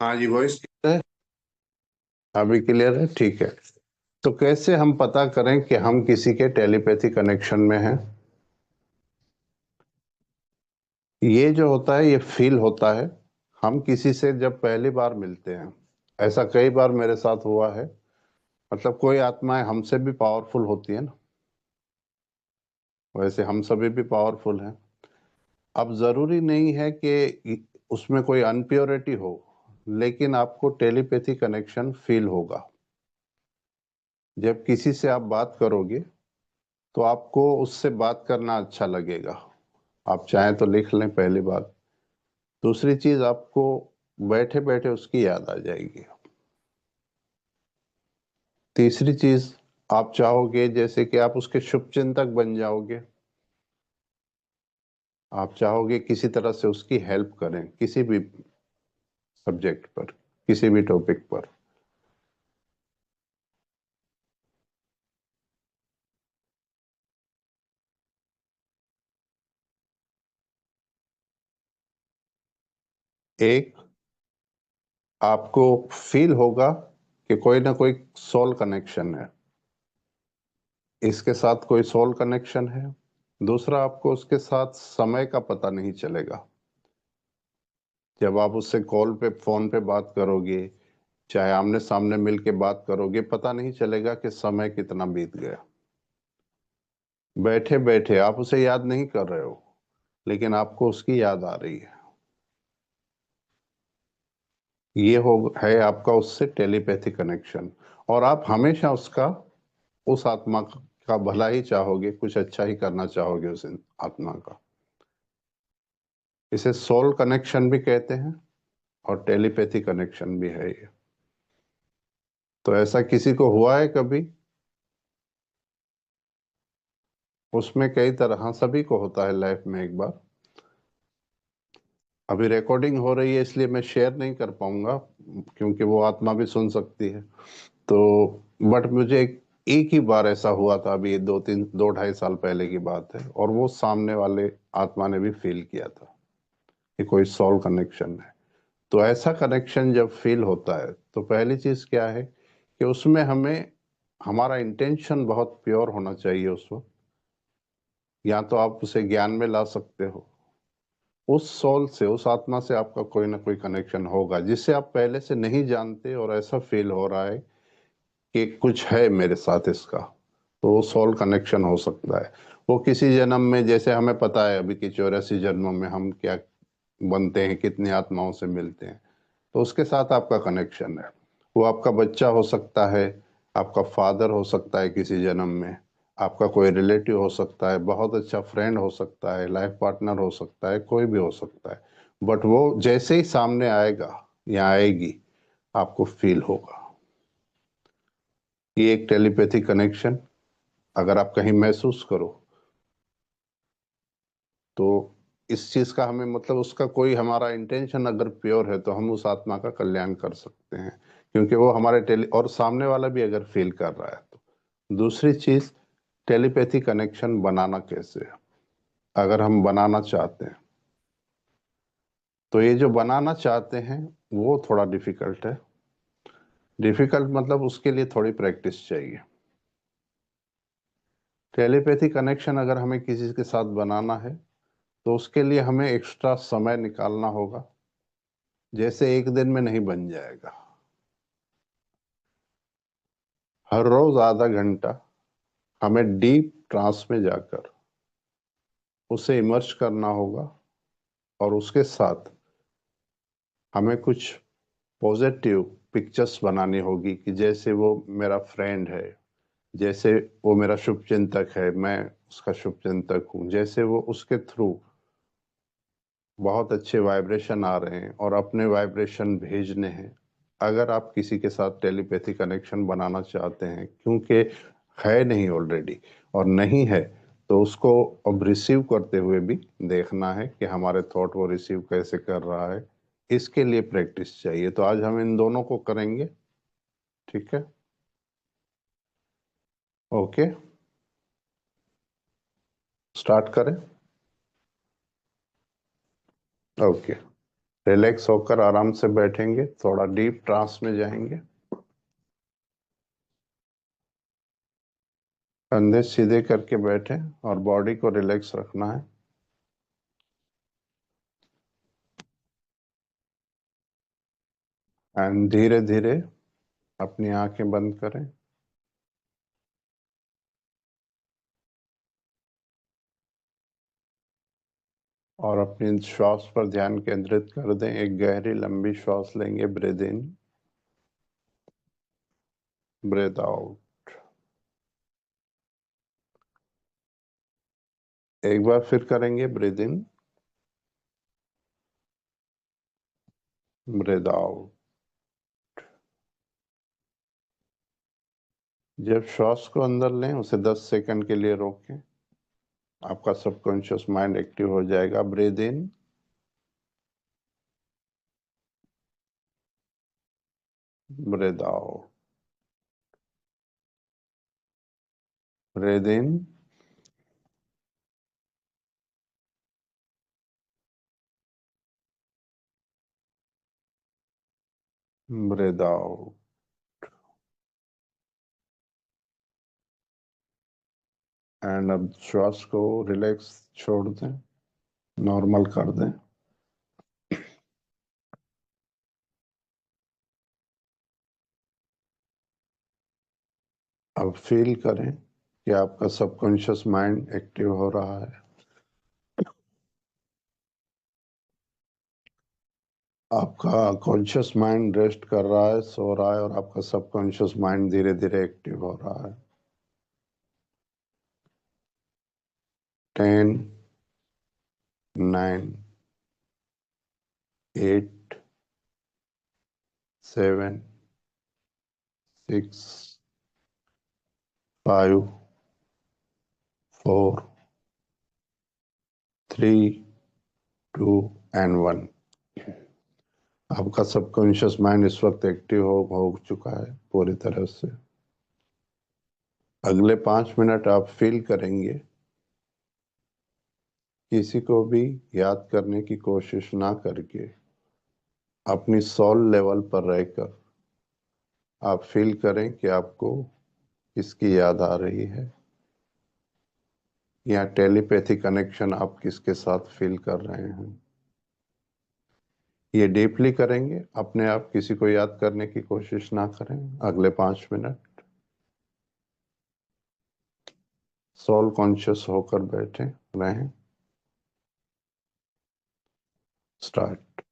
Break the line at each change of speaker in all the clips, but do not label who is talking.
हाँ जी, voice clear है। अभी क्लियर है, ठीक है। तो कैसे हम पता करें कि हम किसी के टेलीपैथी कनेक्शन में हैं? ये जो होता है ये फील होता है हम किसी से जब पहली बार मिलते हैं। ऐसा कई बार मेरे साथ हुआ है। मतलब कोई आत्माएं हमसे भी पावरफुल होती है ना, वैसे हम सभी भी पावरफुल हैं। अब जरूरी नहीं है कि उसमें कोई अनप्योरिटी हो, लेकिन आपको टेलीपैथी कनेक्शन फील होगा। जब किसी से आप बात करोगे तो आपको उससे बात करना अच्छा लगेगा। आप चाहें तो लिख लें, पहली बात। दूसरी चीज, आपको बैठे बैठे उसकी याद आ जाएगी। तीसरी चीज, आप चाहोगे जैसे कि आप उसके शुभचिंतक बन जाओगे। आप चाहोगे किसी तरह से उसकी हेल्प करें किसी भी सब्जेक्ट पर, किसी भी टॉपिक पर। एक, आपको फील होगा कि कोई ना कोई सोल कनेक्शन है, इसके साथ कोई सोल कनेक्शन है। दूसरा, आपको उसके साथ समय का पता नहीं चलेगा। जब आप उससे कॉल पे, फोन पे बात करोगे, चाहे आमने सामने मिल के बात करोगे, पता नहीं चलेगा कि समय कितना बीत गया। बैठे बैठे आप उसे याद नहीं कर रहे हो, लेकिन आपको उसकी याद आ रही है। ये हो है आपका उससे टेलीपैथी कनेक्शन। और आप हमेशा उसका, उस आत्मा का भला ही चाहोगे, कुछ अच्छा ही करना चाहोगे उस आत्मा का। इसे सोल कनेक्शन भी कहते हैं और टेलीपैथी कनेक्शन भी है ये। तो ऐसा किसी को हुआ है कभी? उसमें कई तरह, हाँ, सभी को होता है लाइफ में एक बार। अभी रिकॉर्डिंग हो रही है इसलिए मैं शेयर नहीं कर पाऊंगा, क्योंकि वो आत्मा भी सुन सकती है। तो बट मुझे एक ही बार ऐसा हुआ था, अभी ये 2-3, 2-2.5 साल पहले की बात है, और वो सामने वाले आत्मा ने भी फील किया था कि कोई सोल कनेक्शन है। तो ऐसा कनेक्शन जब फील होता है तो पहली चीज क्या है कि उसमें हमें, हमारा इंटेंशन बहुत प्योर होना चाहिए उस वक्त। या तो आप उसे ज्ञान में ला सकते हो, उस सोल से, उस आत्मा से आपका कोई ना कोई कनेक्शन होगा जिससे आप पहले से नहीं जानते, और ऐसा फील हो रहा है कि कुछ है मेरे साथ इसका। तो वो सोल कनेक्शन हो सकता है। वो किसी जन्म में, जैसे हमें पता है अभी कि 84 जन्मों में हम क्या बनते हैं, कितनी आत्माओं से मिलते हैं, तो उसके साथ आपका कनेक्शन है। वो आपका बच्चा हो सकता है, आपका फादर हो सकता है किसी जन्म में, आपका कोई रिलेटिव हो सकता है, बहुत अच्छा फ्रेंड हो सकता है, लाइफ पार्टनर हो सकता है, कोई भी हो सकता है। बट वो जैसे ही सामने आएगा या आएगी, आपको फील होगा। ये एक टेलीपैथी कनेक्शन अगर आप कहीं महसूस करो, तो इस चीज का हमें, मतलब उसका कोई, हमारा इंटेंशन अगर प्योर है तो हम उस आत्मा का कल्याण कर सकते हैं, क्योंकि वो हमारे टेली, और सामने वाला भी अगर फील कर रहा है तो। दूसरी चीज, टेलीपैथी कनेक्शन बनाना कैसे है? अगर हम बनाना चाहते हैं तो ये जो बनाना चाहते हैं वो थोड़ा डिफिकल्ट है। डिफिकल्ट मतलब उसके लिए थोड़ी प्रैक्टिस चाहिए। टेलीपैथी कनेक्शन अगर हमें किसी के साथ बनाना है तो उसके लिए हमें एक्स्ट्रा समय निकालना होगा। जैसे एक दिन में नहीं बन जाएगा। हर रोज आधा घंटा हमें डीप ट्रांस में जाकर उसे इमर्ज करना होगा, और उसके साथ हमें कुछ पॉजिटिव पिक्चर्स बनानी होगी कि जैसे वो मेरा फ्रेंड है, जैसे वो मेरा शुभचिंतक है, मैं उसका शुभचिंतक हूँ, जैसे वो उसके थ्रू बहुत अच्छे वाइब्रेशन आ रहे हैं और अपने वाइब्रेशन भेजने हैं। अगर आप किसी के साथ टेलीपैथी कनेक्शन बनाना चाहते हैं, क्योंकि है नहीं ऑलरेडी, और नहीं है, तो उसको अब रिसीव करते हुए भी देखना है कि हमारे थॉट वो रिसीव कैसे कर रहा है। इसके लिए प्रैक्टिस चाहिए। तो आज हम इन दोनों को करेंगे। ठीक है, ओके, स्टार्ट करें। ओके। रिलैक्स होकर आराम से बैठेंगे, थोड़ा डीप ट्रांस में जाएंगे। कंधे सीधे करके बैठे और बॉडी को रिलैक्स रखना है। एंड धीरे धीरे अपनी आंखें बंद करें और अपनी श्वास पर ध्यान केंद्रित कर दें। एक गहरी लंबी श्वास लेंगे, ब्रीद इन, ब्रीद आउट। एक बार फिर करेंगे, ब्रीद इन, ब्रीद आउट। जब श्वास को अंदर लें उसे 10 सेकंड के लिए रोकें। आपका सबकॉन्शियस माइंड एक्टिव हो जाएगा। Breathe in, breathe out, breathe in, breathe out. And अब श्वास को रिलैक्स छोड़ दें, नॉर्मल कर दें। अब फील करें कि आपका सबकॉन्शियस माइंड एक्टिव हो रहा है। आपका कॉन्शियस माइंड रेस्ट कर रहा है, सो रहा है, और आपका सबकॉन्शियस माइंड धीरे धीरे एक्टिव हो रहा है। 10, 9, 8, 7, 6, 5, 4, 3, 2 एंड 1। आपका सबकॉन्शियस माइंड इस वक्त एक्टिव हो चुका है पूरी तरह से। अगले 5 मिनट आप फील करेंगे, किसी को भी याद करने की कोशिश ना करके अपनी सोल लेवल पर रहकर आप फील करें कि आपको किसकी याद आ रही है, या टेलीपैथी कनेक्शन आप किसके साथ फील कर रहे हैं। ये डीपली करेंगे, अपने आप किसी को याद करने की कोशिश ना करें। अगले 5 मिनट सोल कॉन्शियस होकर बैठे रहें। स्टार्ट।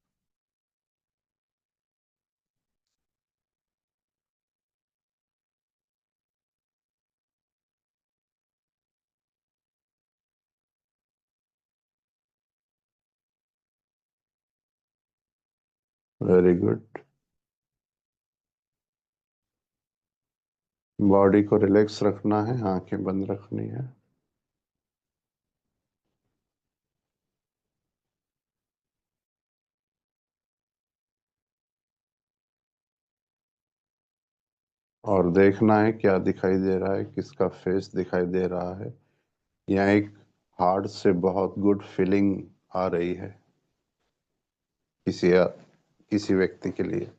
Very good. बॉडी को रिलैक्स रखना है, आंखें बंद रखनी है। और देखना है क्या दिखाई दे रहा है, किसका फेस दिखाई दे रहा है, या एक हार्ट से बहुत गुड फीलिंग आ रही है किसी किसी व्यक्ति के लिए।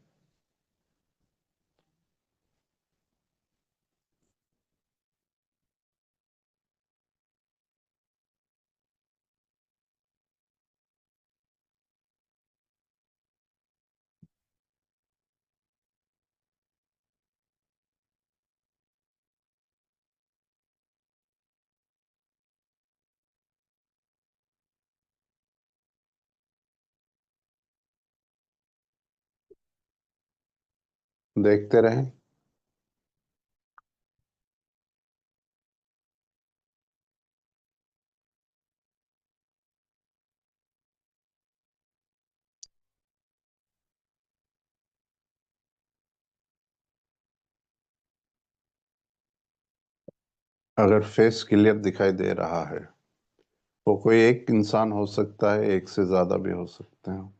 देखते रहें। अगर फेस क्लियर दिखाई दे रहा है, वो कोई एक इंसान हो सकता है, एक से ज्यादा भी हो सकते हैं।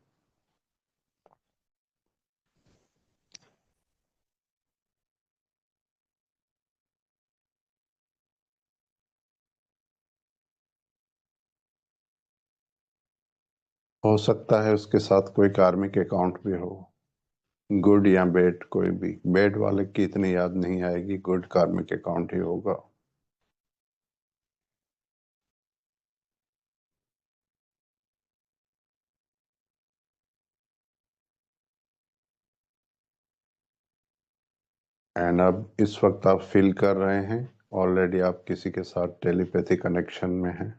हो सकता है उसके साथ कोई कार्मिक अकाउंट भी हो, गुड या बैड, कोई भी। बैड वाले की इतनी याद नहीं आएगी, गुड कार्मिक अकाउंट ही होगा। एंड अब इस वक्त आप फील कर रहे हैं ऑलरेडी आप किसी के साथ टेलीपैथी कनेक्शन में हैं।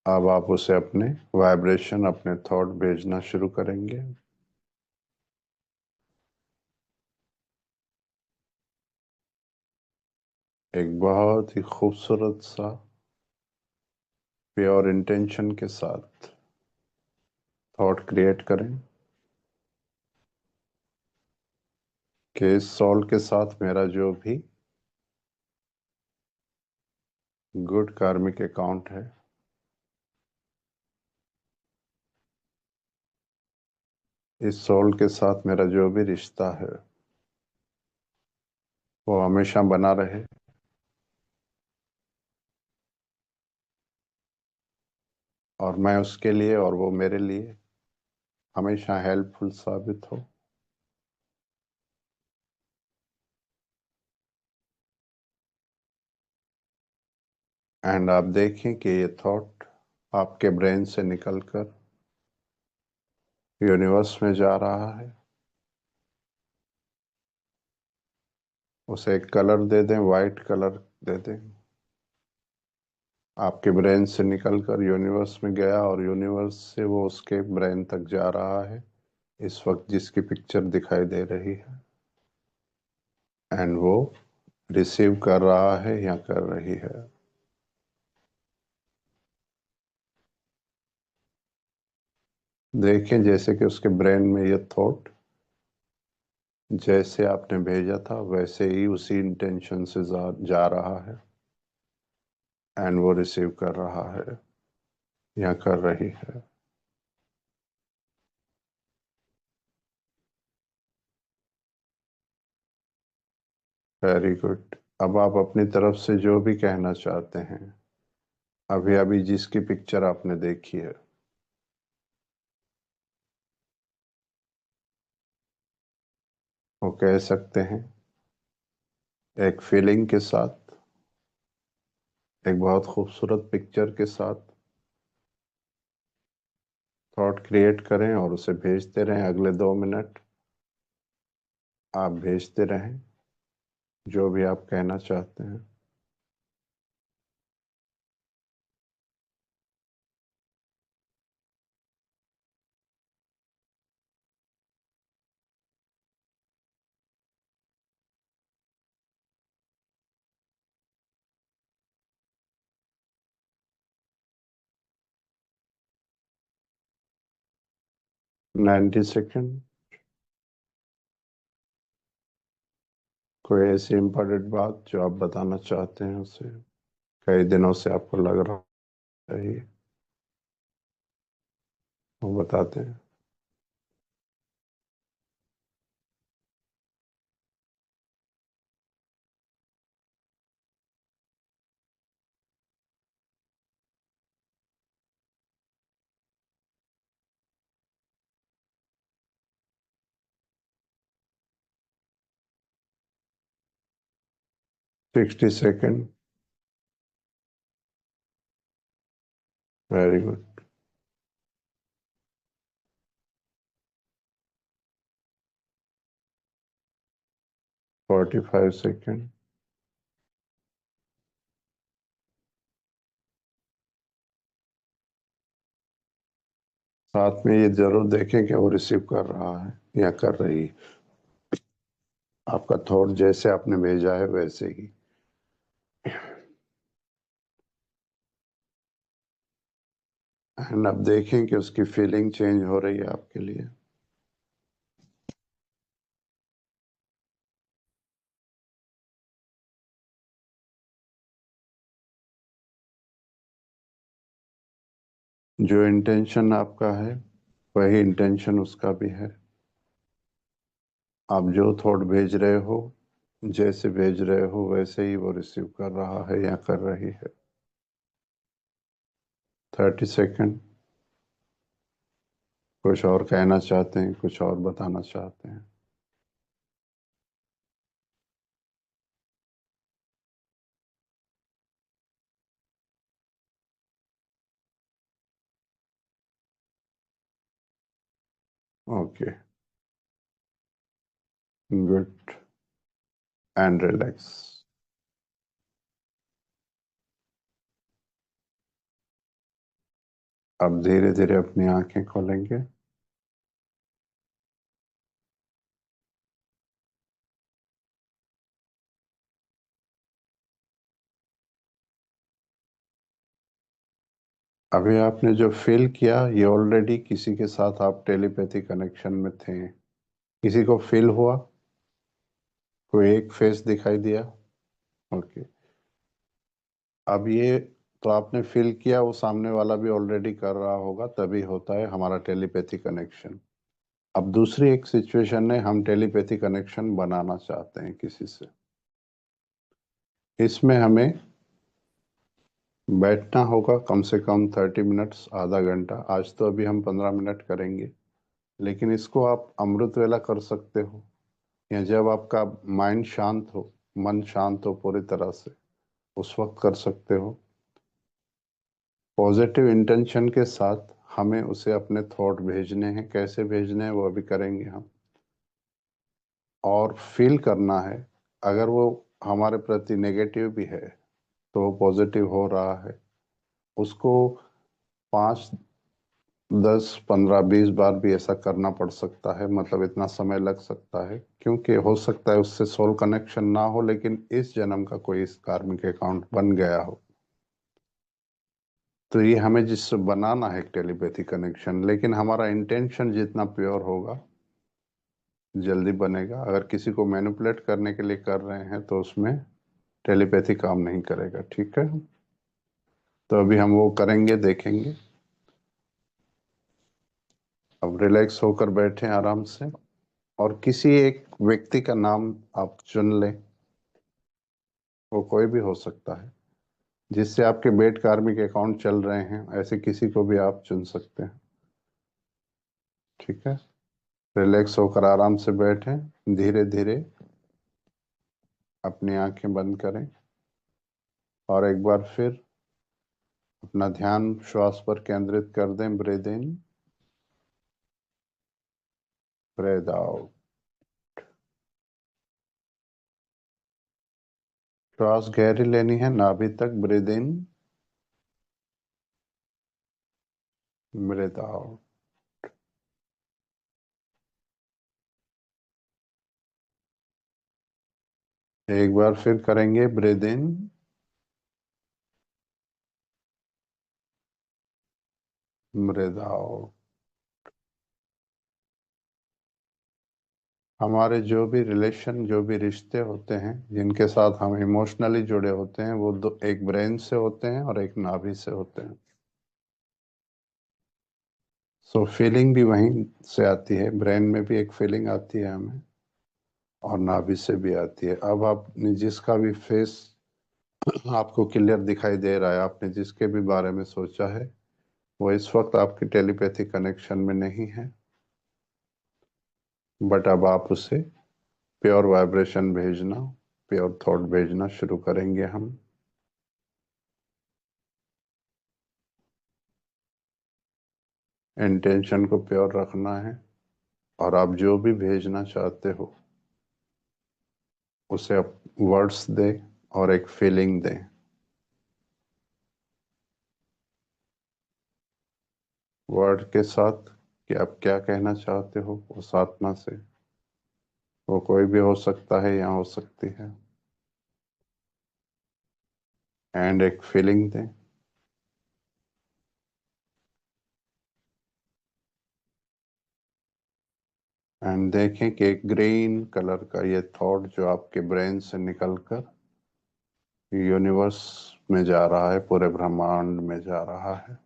अब आप उसे अपने वाइब्रेशन, अपने थॉट भेजना शुरू करेंगे। एक बहुत ही खूबसूरत सा प्योर इंटेंशन के साथ थॉट क्रिएट करें कि इस सॉल के साथ मेरा जो भी गुड कार्मिक अकाउंट है, इस सोल के साथ मेरा जो भी रिश्ता है वो हमेशा बना रहे, और मैं उसके लिए और वो मेरे लिए हमेशा हेल्पफुल साबित हो। एंड आप देखें कि ये थॉट आपके ब्रेन से निकलकर यूनिवर्स में जा रहा है। उसे एक कलर दे दें, वाइट कलर दे दें। आपके ब्रेन से निकलकर यूनिवर्स में गया और यूनिवर्स से वो उसके ब्रेन तक जा रहा है इस वक्त जिसकी पिक्चर दिखाई दे रही है। एंड वो रिसीव कर रहा है या कर रही है। देखें जैसे कि उसके ब्रेन में ये थॉट जैसे आपने भेजा था वैसे ही उसी इंटेंशन से जा रहा है, एंड वो रिसीव कर रहा है या कर रही है। Very good. अब आप अपनी तरफ से जो भी कहना चाहते हैं, अभी अभी जिसकी पिक्चर आपने देखी है, वो कह सकते हैं एक फीलिंग के साथ, एक बहुत खूबसूरत पिक्चर के साथ। थॉट क्रिएट करें और उसे भेजते रहें। अगले 2 मिनट आप भेजते रहें जो भी आप कहना चाहते हैं। Ninety second. कोई ऐसी इम्पोर्टेंट बात जो आप बताना चाहते हैं उसे, कई दिनों से आपको लग रहा है ये, वो बताते हैं। 60 सेकेंड। Very good. 45 सेकेंड। साथ में ये जरूर देखें कि वो रिसीव कर रहा है या कर रही है। आपका थॉट जैसे आपने भेजा है वैसे ही। एंड अब देखें कि उसकी फीलिंग चेंज हो रही है आपके लिए। जो इंटेंशन आपका है वही इंटेंशन उसका भी है। आप जो थॉट भेज रहे हो, जैसे भेज रहे हो वैसे ही वो रिसीव कर रहा है या कर रही है। 30 सेकेंड। कुछ और कहना चाहते हैं, कुछ और बताना चाहते हैं? Okay, good and relax. अब धीरे धीरे अपनी आंखें खोलेंगे। अभी आपने जो फील किया, ये ऑलरेडी किसी के साथ आप टेलीपैथी कनेक्शन में थे। किसी को फील हुआ? कोई एक फेस दिखाई दिया? ओके। अब ये तो आपने फील किया, वो सामने वाला भी ऑलरेडी कर रहा होगा, तभी होता है हमारा टेलीपैथी कनेक्शन। अब दूसरी एक सिचुएशन है, हम टेलीपैथी कनेक्शन बनाना चाहते हैं किसी से। इसमें हमें बैठना होगा कम से कम 30 मिनट्स, आधा घंटा। आज तो अभी हम 15 मिनट करेंगे, लेकिन इसको आप अमृत वेला कर सकते हो, या जब आपका माइंड शांत हो, मन शांत हो पूरी तरह से, उस वक्त कर सकते हो। पॉजिटिव इंटेंशन के साथ हमें उसे अपने थॉट भेजने हैं। कैसे भेजने हैं वो अभी करेंगे हम। और फील करना है, अगर वो हमारे प्रति नेगेटिव भी है तो वो पॉजिटिव हो रहा है। उसको 5, 10, 15, 20 बार भी ऐसा करना पड़ सकता है, मतलब इतना समय लग सकता है, क्योंकि हो सकता है उससे सोल कनेक्शन ना हो, लेकिन इस जन्म का कोई इस कार्मिक अकाउंट बन गया हो। तो ये हमें जिससे बनाना है टेलीपैथी कनेक्शन, लेकिन हमारा इंटेंशन जितना प्योर होगा जल्दी बनेगा। अगर किसी को मैनिपुलेट करने के लिए कर रहे हैं तो उसमें टेलीपैथी काम नहीं करेगा, ठीक है? तो अभी हम वो करेंगे, देखेंगे। अब रिलैक्स होकर बैठे आराम से, और किसी एक व्यक्ति का नाम आप चुन लें। वो कोई भी हो सकता है, जिससे आपके बेड कार्मिक अकाउंट चल रहे हैं, ऐसे किसी को भी आप चुन सकते हैं, ठीक है? रिलैक्स होकर आराम से बैठें, धीरे धीरे अपनी आंखें बंद करें, और एक बार फिर अपना ध्यान श्वास पर केंद्रित कर दें। Breathe in, breathe out. श्वास गहरी लेनी है, नाभि तक। Breathe in, breathe out. एक बार फिर करेंगे। Breathe in, breathe out. हमारे जो भी रिलेशन, जो भी रिश्ते होते हैं, जिनके साथ हम इमोशनली जुड़े होते हैं, वो दो, एक ब्रेन से होते हैं और एक नाभि से होते हैं। सो फीलिंग भी वहीं से आती है, ब्रेन में भी एक फीलिंग आती है हमें, और नाभि से भी आती है। अब आपने जिसका भी फेस आपको क्लियर दिखाई दे रहा है, आपने जिसके भी बारे में सोचा है, वो इस वक्त आपकी टेलीपैथी कनेक्शन में नहीं है, बट अब आप उसे प्योर वाइब्रेशन भेजना, प्योर थॉट भेजना शुरू करेंगे हम। इंटेंशन को प्योर रखना है, और आप जो भी भेजना चाहते हो उसे आप वर्ड्स दें और एक फीलिंग दें। वर्ड के साथ कि आप क्या कहना चाहते हो उस आत्मा से। वो कोई भी हो सकता है या हो सकती है। एंड एक फीलिंग दें। एंड देखें कि एक ग्रीन कलर का ये थॉट जो आपके ब्रेन से निकलकर यूनिवर्स में जा रहा है, पूरे ब्रह्मांड में जा रहा है।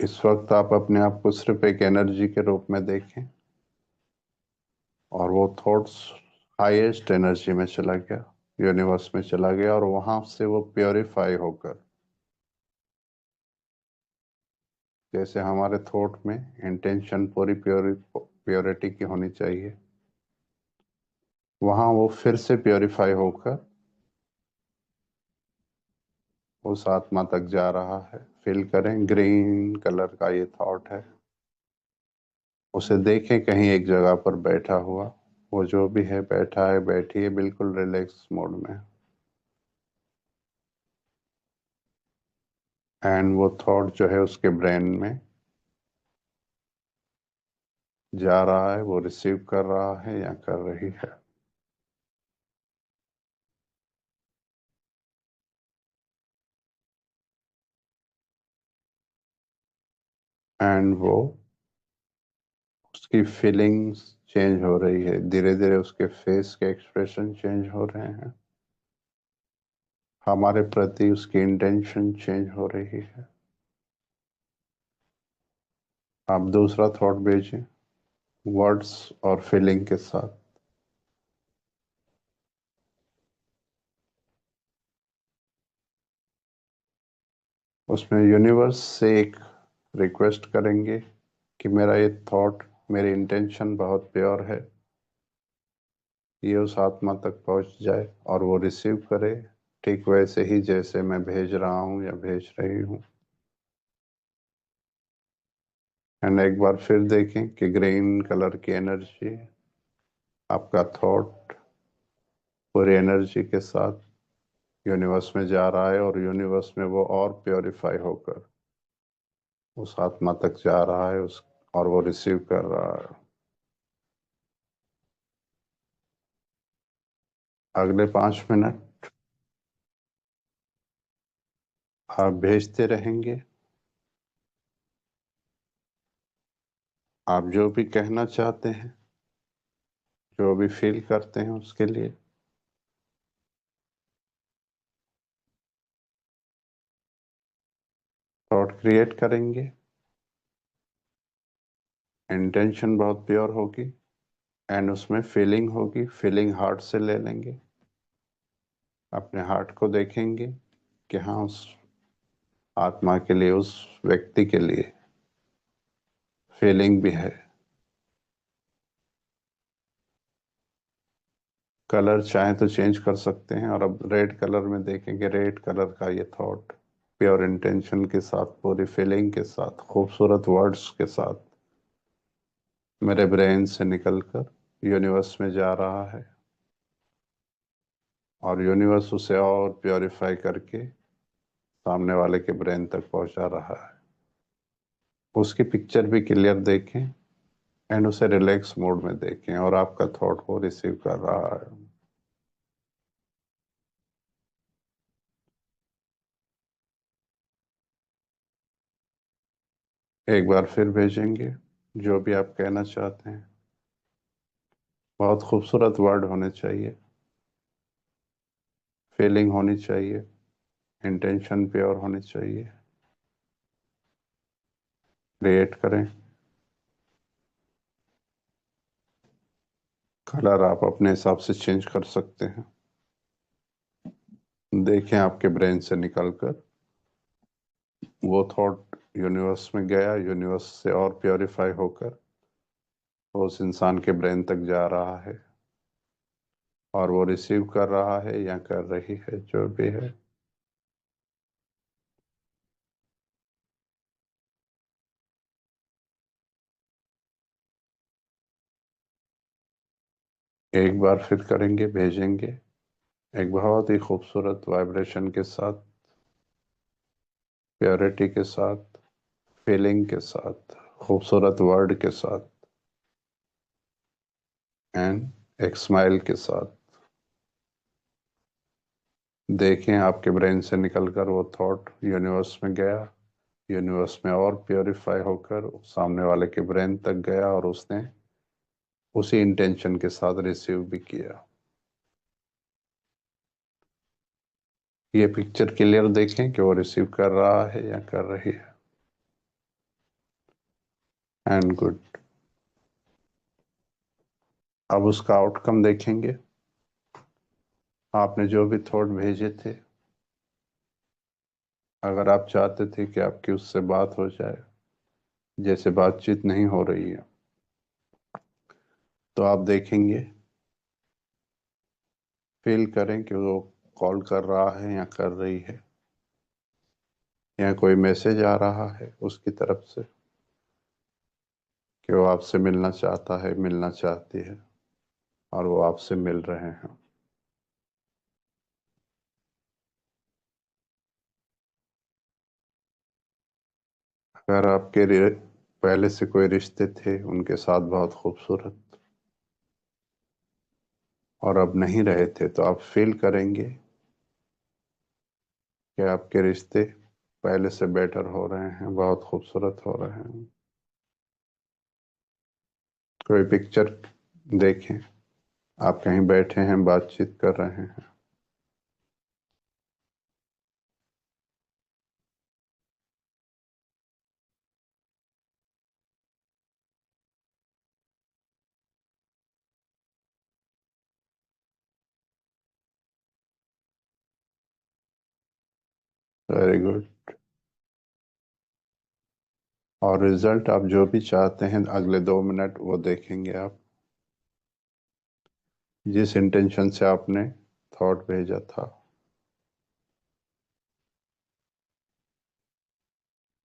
इस वक्त आप अपने आप को सिर्फ एक एनर्जी के रूप में देखें, और वो थॉट्स हाईएस्ट एनर्जी में चला गया। यूनिवर्स में चला गया और वहां से वो प्योरीफाई होकर, जैसे हमारे थॉट में इंटेंशन पूरी प्योरिटी की होनी चाहिए, वहां वो फिर से प्योरीफाई होकर उस आत्मा तक जा रहा है। फील करें, ग्रीन कलर का ये थॉट है, उसे देखें कहीं एक जगह पर बैठा हुआ। वो जो भी है बैठा है, बैठी है, बिल्कुल रिलैक्स मोड में। एंड वो थॉट जो है उसके ब्रेन में जा रहा है, वो रिसीव कर रहा है या कर रही है। एंड वो उसकी फीलिंग्स चेंज हो रही है, धीरे धीरे उसके फेस के एक्सप्रेशन चेंज हो रहे हैं, हमारे प्रति उसकी इंटेंशन चेंज हो रही है। आप दूसरा थॉट भेजें वर्ड्स और फीलिंग के साथ। उसमें यूनिवर्स से एक रिक्वेस्ट करेंगे कि मेरा ये थॉट, मेरी इंटेंशन बहुत प्योर है, ये उस आत्मा तक पहुंच जाए और वो रिसीव करे, ठीक वैसे ही जैसे मैं भेज रहा हूँ या भेज रही हूँ। एंड एक बार फिर देखें कि ग्रीन कलर की एनर्जी, आपका थॉट पूरी एनर्जी के साथ यूनिवर्स में जा रहा है और यूनिवर्स में वो और प्योरीफाई होकर उस आत्मा तक जा रहा है, उस और वो रिसीव कर रहा है। अगले 5 मिनट आप भेजते रहेंगे, आप जो भी कहना चाहते हैं, जो भी फील करते हैं उसके लिए। थॉट क्रिएट करेंगे, इंटेंशन बहुत प्योर होगी एंड उसमें फीलिंग होगी, फीलिंग हार्ट से ले लेंगे, अपने हार्ट को देखेंगे कि हाँ उस आत्मा के लिए, उस व्यक्ति के लिए फीलिंग भी है। कलर चाहे तो चेंज कर सकते हैं और अब रेड कलर में देखेंगे, रेड कलर का ये थॉट प्योर इंटेंशन के साथ, पूरी फीलिंग के साथ, खूबसूरत वर्ड्स के साथ मेरे ब्रेन से निकलकर यूनिवर्स में जा रहा है और यूनिवर्स उसे और प्योरीफाई करके सामने वाले के ब्रेन तक पहुंचा रहा है। उसकी पिक्चर भी क्लियर देखें एंड उसे रिलैक्स मोड में देखें और आपका थॉट को रिसीव कर रहा है। एक बार फिर भेजेंगे जो भी आप कहना चाहते हैं। बहुत खूबसूरत वर्ड होने चाहिए, फीलिंग होनी चाहिए, इंटेंशन प्योर होनी चाहिए। क्रिएट करें। कलर आप अपने हिसाब से चेंज कर सकते हैं। देखें आपके ब्रेन से निकलकर वो थॉट यूनिवर्स में गया, यूनिवर्स से और प्योरीफाई होकर उस इंसान के ब्रेन तक जा रहा है और वो रिसीव कर रहा है या कर रही है, जो भी है। एक बार फिर करेंगे, भेजेंगे एक बहुत ही खूबसूरत वाइब्रेशन के साथ, प्योरिटी के साथ, फीलिंग के साथ, खूबसूरत वर्ड के साथ एंड एक स्माइल के साथ। देखें आपके ब्रेन से निकलकर वो थॉट यूनिवर्स में गया, यूनिवर्स में और प्योरीफाई होकर सामने वाले के ब्रेन तक गया और उसने उसी इंटेंशन के साथ रिसीव भी किया। ये पिक्चर क्लियर देखें कि वो रिसीव कर रहा है या कर रही है। And good. अब उसका आउटकम देखेंगे। आपने जो भी थॉट भेजे थे, अगर आप चाहते थे कि आपकी उससे बात हो जाए, जैसे बातचीत नहीं हो रही है, तो आप देखेंगे, फील करें कि वो कॉल कर रहा है या कर रही है, या कोई मैसेज आ रहा है उसकी तरफ से कि वो आपसे मिलना चाहता है, मिलना चाहती है, और वो आपसे मिल रहे हैं। अगर आपके पहले से कोई रिश्ते थे उनके साथ बहुत खूबसूरत, और अब नहीं रहे थे, तो आप फील करेंगे कि आपके रिश्ते पहले से बेटर हो रहे हैं, बहुत खूबसूरत हो रहे हैं। कोई पिक्चर देखें, आप कहीं बैठे हैं, बातचीत कर रहे हैं, वेरी गुड। और रिजल्ट आप जो भी चाहते हैं अगले 2 मिनट वो देखेंगे आप, जिस इंटेंशन से आपने थॉट भेजा था,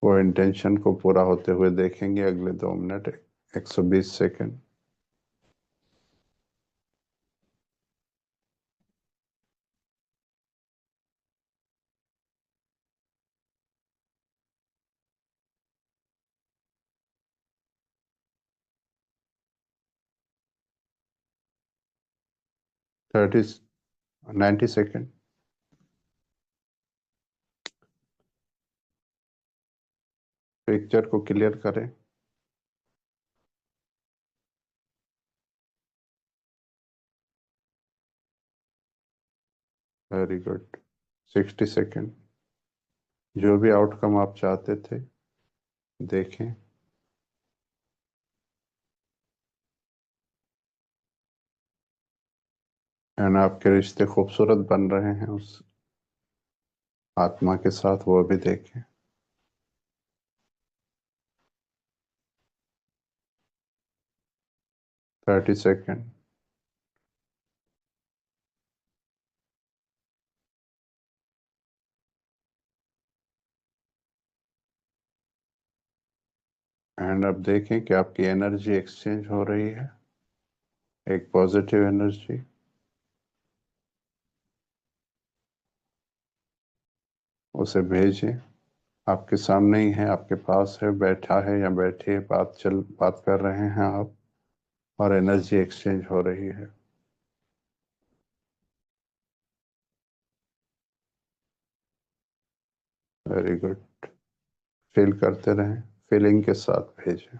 वो इंटेंशन को पूरा होते हुए देखेंगे अगले 2 मिनट 120 सेकेंड। 90 सेकेंड। पिक्चर को क्लियर करें। Very good. 60 सेकेंड। जो भी आउटकम आप चाहते थे देखें, एंड आपके रिश्ते खूबसूरत बन रहे हैं उस आत्मा के साथ, वो भी देखें। 30 सेकेंड। एंड अब देखें कि आपकी एनर्जी एक्सचेंज हो रही है, एक पॉजिटिव एनर्जी। उसे भेजें, आपके सामने ही है, आपके पास है, बैठा है या बैठी है, बात कर रहे हैं आप, और एनर्जी एक्सचेंज हो रही है। Very good. फील करते रहें, फीलिंग के साथ भेजें।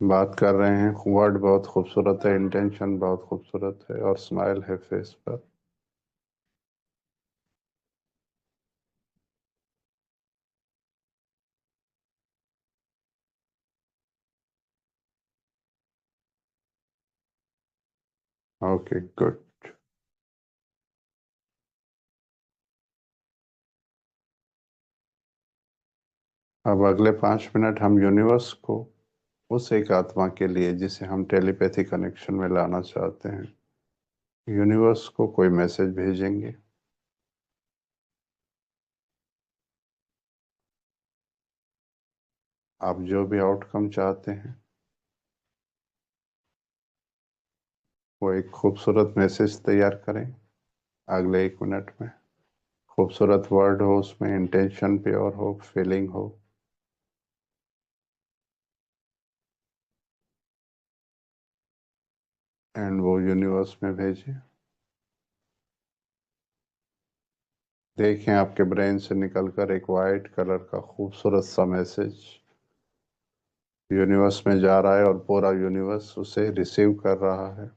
बात कर रहे हैं, वर्ड बहुत खूबसूरत है, इंटेंशन बहुत खूबसूरत है, और स्माइल है फेस पर। Okay, good. अब अगले 5 मिनट हम यूनिवर्स को उस एक आत्मा के लिए जिसे हम टेलीपैथी कनेक्शन में लाना चाहते हैं, यूनिवर्स को कोई मैसेज भेजेंगे। आप जो भी आउटकम चाहते हैं, वो एक खूबसूरत मैसेज तैयार करें अगले 1 मिनट में। खूबसूरत वर्ड हो, उसमें इंटेंशन प्योर हो, फीलिंग हो, एंड वो यूनिवर्स में भेजें। देखें आपके ब्रेन से निकलकर एक वाइट कलर का खूबसूरत सा मैसेज यूनिवर्स में जा रहा है, और पूरा यूनिवर्स उसे रिसीव कर रहा है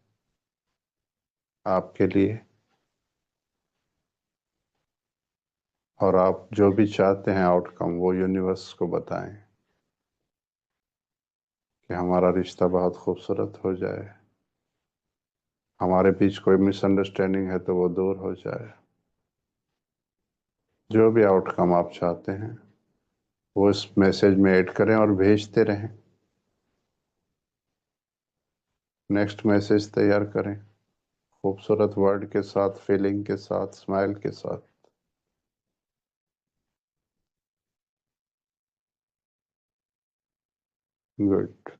आपके लिए। और आप जो भी चाहते हैं आउटकम, वो यूनिवर्स को बताएं कि हमारा रिश्ता बहुत खूबसूरत हो जाए, हमारे बीच कोई मिसअंडरस्टैंडिंग है तो वो दूर हो जाए। जो भी आउटकम आप चाहते हैं वो इस मैसेज में ऐड करें और भेजते रहें। नेक्स्ट मैसेज तैयार करें खूबसूरत वर्ड के साथ, फीलिंग के साथ, स्माइल के साथ। गुड।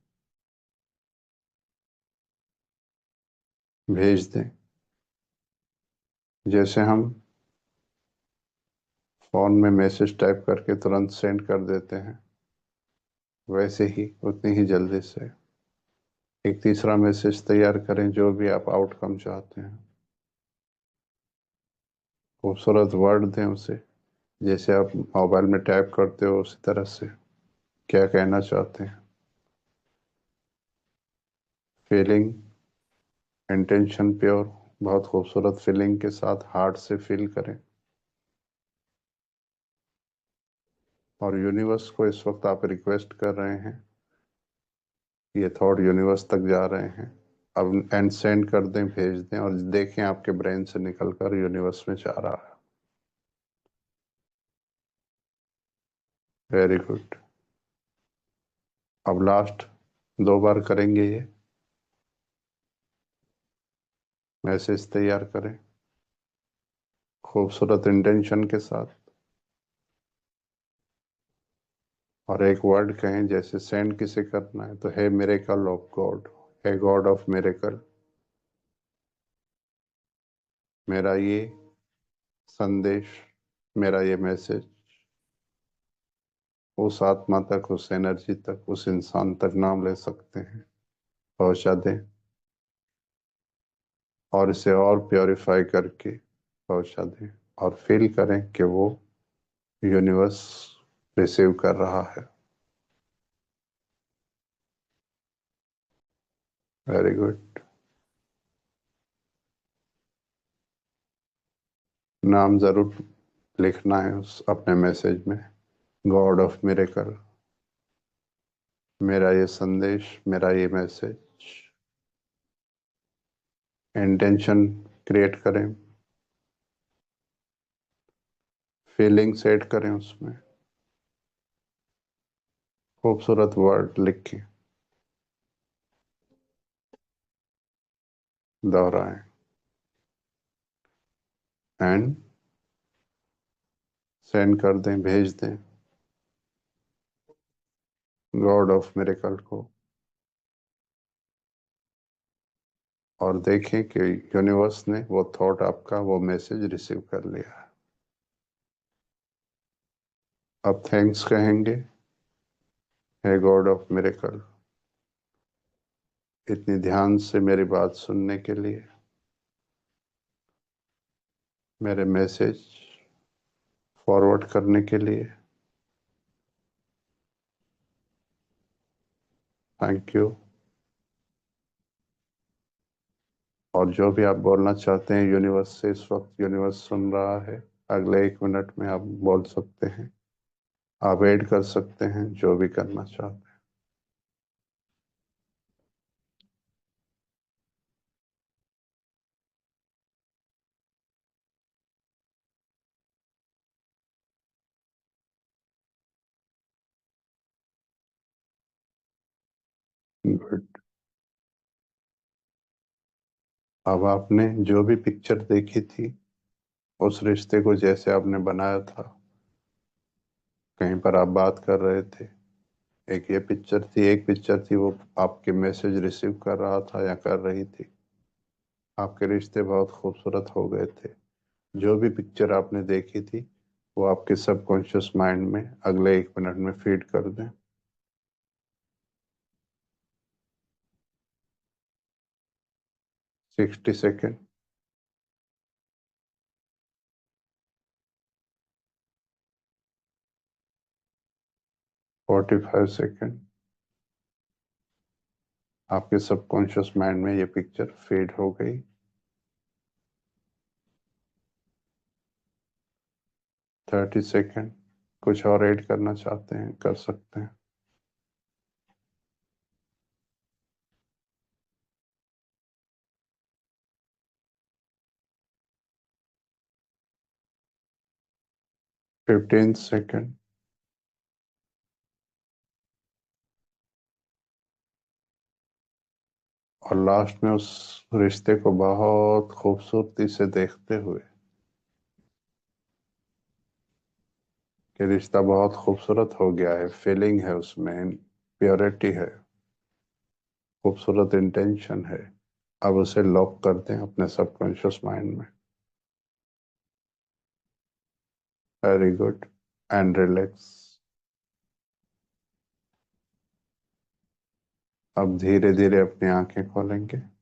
भेज दें। जैसे हम फोन में मैसेज टाइप करके तुरंत सेंड कर देते हैं, वैसे ही उतनी ही जल्दी से एक तीसरा मैसेज तैयार करें जो भी आप आउटकम चाहते हैं। खूबसूरत वर्ड दें उसे, जैसे आप मोबाइल में टाइप करते हो उसी तरह से क्या कहना चाहते हैं। फीलिंग, इंटेंशन प्योर, बहुत खूबसूरत फीलिंग के साथ हार्ट से फील करें। और यूनिवर्स को इस वक्त आप रिक्वेस्ट कर रहे हैं, ये थॉट यूनिवर्स तक जा रहे हैं। अब एंड सेंड कर दें, भेज दें और देखें आपके ब्रेन से निकलकर यूनिवर्स में जा रहा है। Very good. अब लास्ट 2 बार करेंगे ये। मैसेज तैयार करें खूबसूरत इंटेंशन के साथ और एक वर्ड कहें, जैसे सेंड किसे करना है तो हे मिरेकल ऑफ गॉड, हे गॉड ऑफ मिरेकल, मेरा ये संदेश, मेरा ये मैसेज उस आत्मा तक, उस एनर्जी तक, उस इंसान तक, नाम ले सकते हैं, पहुंचा दें और इसे और प्योरीफाई करके पहुंचा दें और फील करें कि वो यूनिवर्स रिसीव कर रहा है। Very good. नाम जरूर लिखना है उस अपने मैसेज में, गॉड ऑफ मिरेकल, मेरा ये संदेश, मेरा ये मैसेज। इंटेंशन क्रिएट करें, फीलिंग्स ऐड करें उसमें, खूबसूरत वर्ड लिखें, दोहराएं एंड सेंड कर दें, भेज दें गॉड ऑफ मिरेकल को और देखें कि यूनिवर्स ने वो थॉट आपका, वो मैसेज रिसीव कर लिया है। अब थैंक्स कहेंगे, हे गॉड ऑफ मिरेकल, इतनी ध्यान से मेरी बात सुनने के लिए, मेरे मैसेज फॉरवर्ड करने के लिए थैंक यू। और जो भी आप बोलना चाहते हैं यूनिवर्स से, इस वक्त यूनिवर्स सुन रहा है। अगले 1 मिनट में आप बोल सकते हैं, आप ऐड कर सकते हैं जो भी करना चाहते हैं। गुड। अब आपने जो भी पिक्चर देखी थी, उस रिश्ते को जैसे आपने बनाया था, कहीं पर आप बात कर रहे थे, एक ये पिक्चर थी, एक पिक्चर थी वो आपके मैसेज रिसीव कर रहा था या कर रही थी। आपके रिश्ते बहुत खूबसूरत हो गए थे। जो भी पिक्चर आपने देखी थी वो आपके सबकॉन्शियस माइंड में अगले 1 मिनट में फीड कर दें। 60 सेकेंड, 45 सेकेंड, आपके सबकॉन्शियस माइंड में ये पिक्चर फीड हो गई। 30 सेकेंड, कुछ और ऐड करना चाहते हैं कर सकते हैं। 15 सेकेंड। और लास्ट में उस रिश्ते को बहुत खूबसूरती से देखते हुए कि रिश्ता बहुत खूबसूरत हो गया है, फीलिंग है उसमें, प्योरिटी है, खूबसूरत इंटेंशन है। अब उसे लॉक करते हैं अपने सबकॉन्शियस माइंड में। Very good. And relax. अब धीरे धीरे अपनी आंखें खोलेंगे।